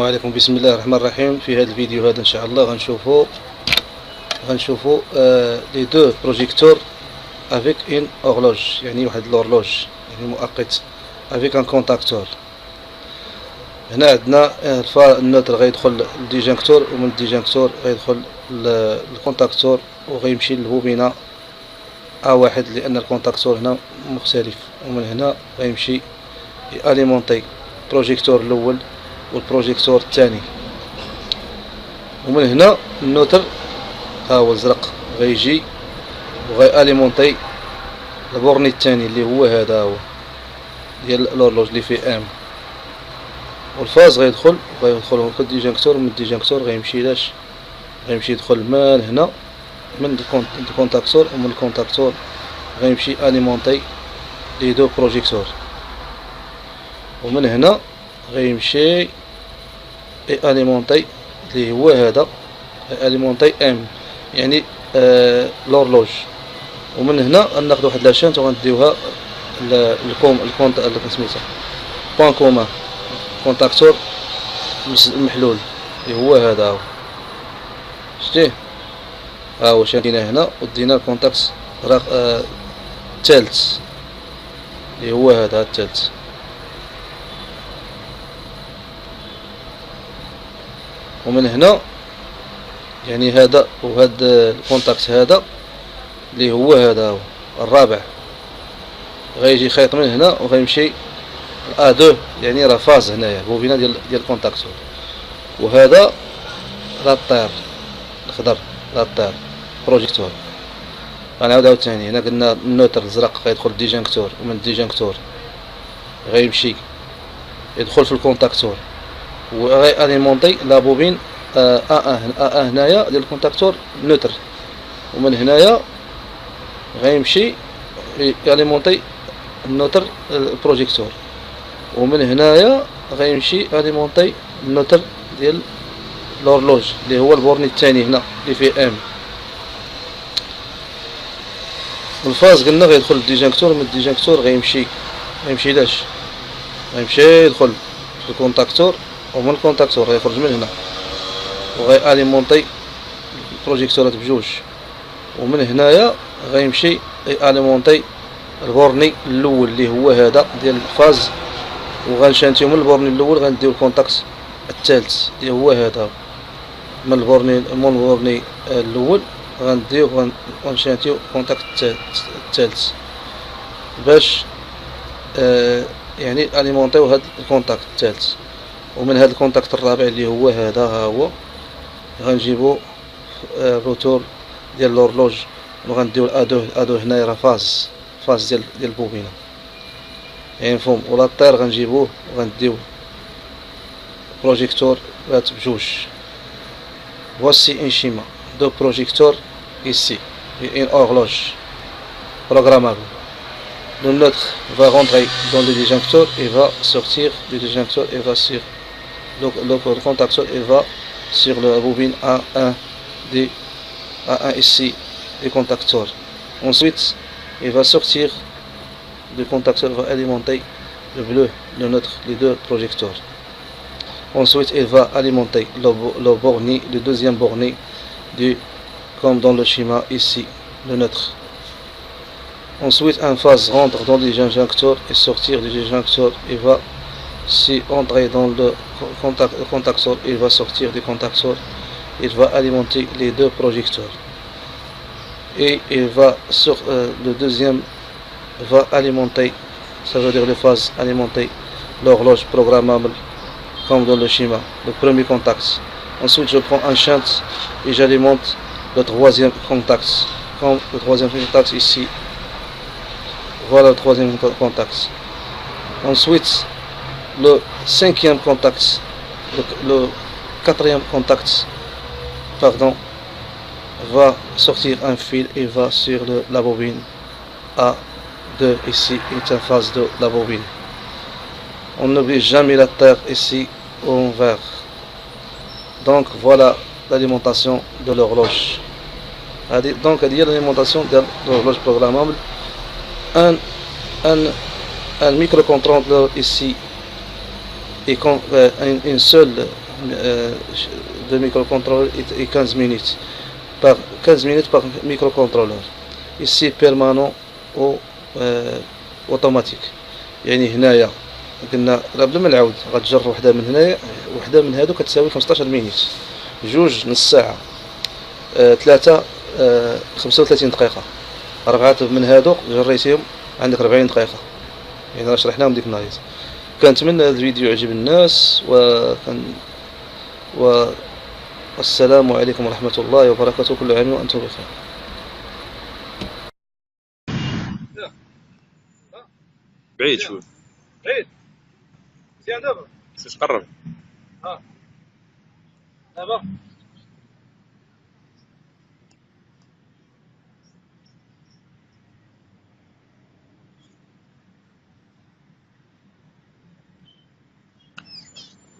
عليكم. بسم الله الرحمن الرحيم. في هذا الفيديو هذا ان شاء الله غنشوفوا لي دو بروجيكتور افيك ان اورلوج، يعني واحد لورلوج يعني مؤقت افيك ان كونتاكتور. هنا عندنا النوتر غيدخل للديجانكتور، ومن الديجانكتور غيدخل للكونتاكتور وغيمشي للبوبينه A1 لان الكونتاكتور هنا مختلف، ومن هنا غيمشي ياليمونتي البروجيكتور الاول والبروجيكتور الثاني. ومن هنا النوتر ها هو الزرق غيجي وغياليمونتي البورني الثاني اللي هو هذا هو ديال لورلوج اللي فيه ام، والفاز غيدخل في الديجانكتور، ومن الديجانكتور غيمشي يدخل من هنا من الكونتاكتور، ومن الكونتاكتور غيمشي اليمونتي لي دو بروجيكتور، ومن هنا غيمشي اليمونتي اللي هو هذا اليمونتي ام يعني لورلوج. ومن هنا غناخدو واحد لاشانت وغنديوها سميتها بوان كومان كونتاكتور المحلول اللي هو هذا هو، شتيه ها هو شادينا هنا ودينا الكونتاكت الثالث اللي هو هذا الثالث. ومن هنا يعني هذا وهذا الكونتاكت هذا اللي هو هذا هو الرابع غيجي خيط من هنا وغيمشي A2 يعني راه فاز هنايا البوبينه ديال الكونتاكتور. وهذا لاطير الخضر لاطير بروجيكتور. غنعاود عاوتاني هنا قلنا النوتر الزرق غيدخل الديجانكتور، ومن الديجانكتور غيمشي يدخل في الكونتاكتور وغياليمونتي لا بوبين A1 هنايا ديال الكونتاكتور نوتر، ومن هنايا غيمشي ياليمونتي النوتر البروجيكتور، ومن هنايا غيمشي اليمونتي النوتر ديال لورلوج اللي هو البورني الثاني هنا اللي فيه ام. الفاز قلنا غيدخل للديجانكتور، من الديجانكتور غيمشي لاش غيمشي يدخل في الكونتاكتور، ومن الكونتاكتور غيخرج من هنا وغياليمونتي البروجيكتورات بجوج، ومن هنايا غيمشي ياليمونتي البورني الاول اللي هو هذا ديال الفاز، وغنشانتيو من البورني الاول غنديو الكونتاكت الثالث اللي هو هذا. من البورني الاول غنشانتيو الكونتاكت الثالث باش يعني اليمونطيو هذا الكونتاكت الثالث. ومن هذا الكونتاكت الرابع اللي هو هذا ها هو غنجيبو الروتور ديال لورلوج وغنديو ادو هنايا راه فاز ديال البوبينه يعني مفهوم. ولا الطير غنجيبوه وغنديو بروجيكتور بجوج. voici un schéma de projecteur ici et une horloge programmable. Le nôtre va rentrer dans le disjoncteur et va sortir du disjoncteur et va sur le contacteur et va sur la bobine A1 ici du contacteur. Ensuite il va sortir du contacteur, va alimenter le bleu, le neutre, les deux projecteurs. Ensuite il va alimenter le borné, le deuxième borné comme dans le schéma ici, le neutre. Ensuite un phase rentre dans le disjoncteur et sortir du disjoncteur, il va entrer dans le contacteur, il va sortir du contacteur, il va alimenter les deux projecteurs. Et il va sur le deuxième va alimenter, ça veut dire les phases alimenter l'horloge programmable comme dans le schéma, le premier contact. Ensuite je prends un shunt et j'alimente le troisième contact, comme le troisième contact ici. Voilà le troisième contact. Ensuite le cinquième contact, le quatrième contact, pardon, va sortir un fil et va sur la bobine A2 ici est en phase de la bobine. On n'oublie jamais la terre ici en vert. Donc voilà l'alimentation de l'horloge. Donc il y a l'alimentation de l'horloge programmable. Un microcontrôleur ici et une seule de microcontrôleur et 15 minutes par 15 minutes par microcontrôleur. Ici permanent ou اوتوماتيك. يعني هنايا قلنا راه بلا ما نعاود غتجر وحده من هنايا وحده من هادو كتساوي 15 مينيت، جوج نص ساعه، ثلاثه 35 دقيقه، أربعة من هادو جريتيهم عندك 40 دقيقة. يعني راه شرحناهم ديك النهار. كنتمنى هذا الفيديو يعجب الناس والسلام عليكم ورحمة الله وبركاته. كل عام وأنتم بخير. بعيد شوي. بعيد مزيان دابا. تقرب. ها دابا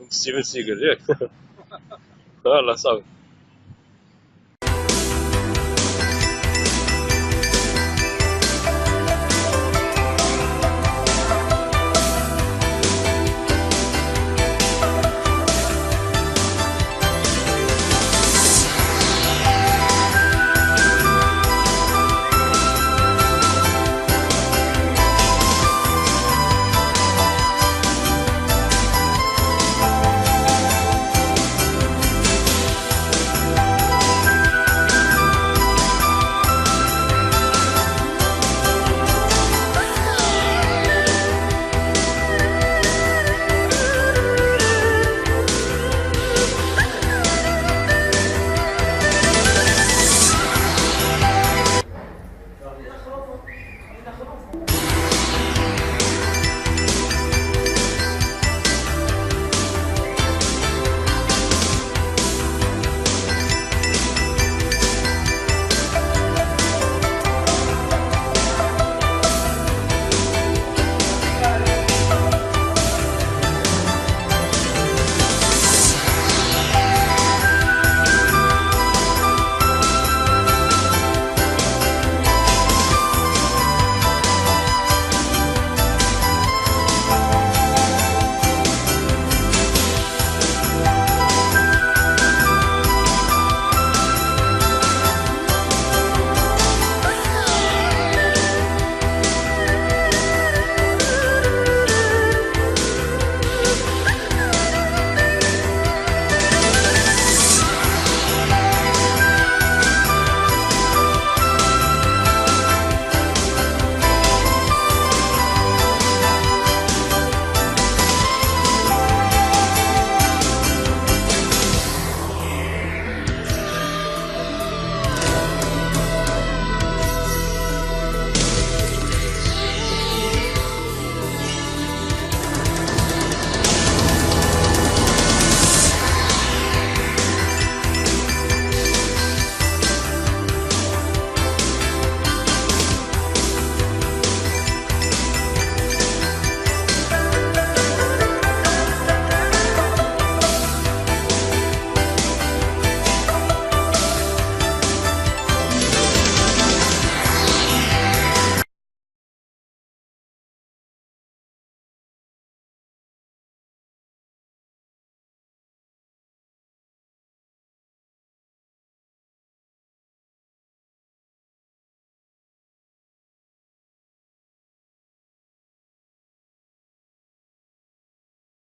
ستيفن سيجل ياك. والله صافي.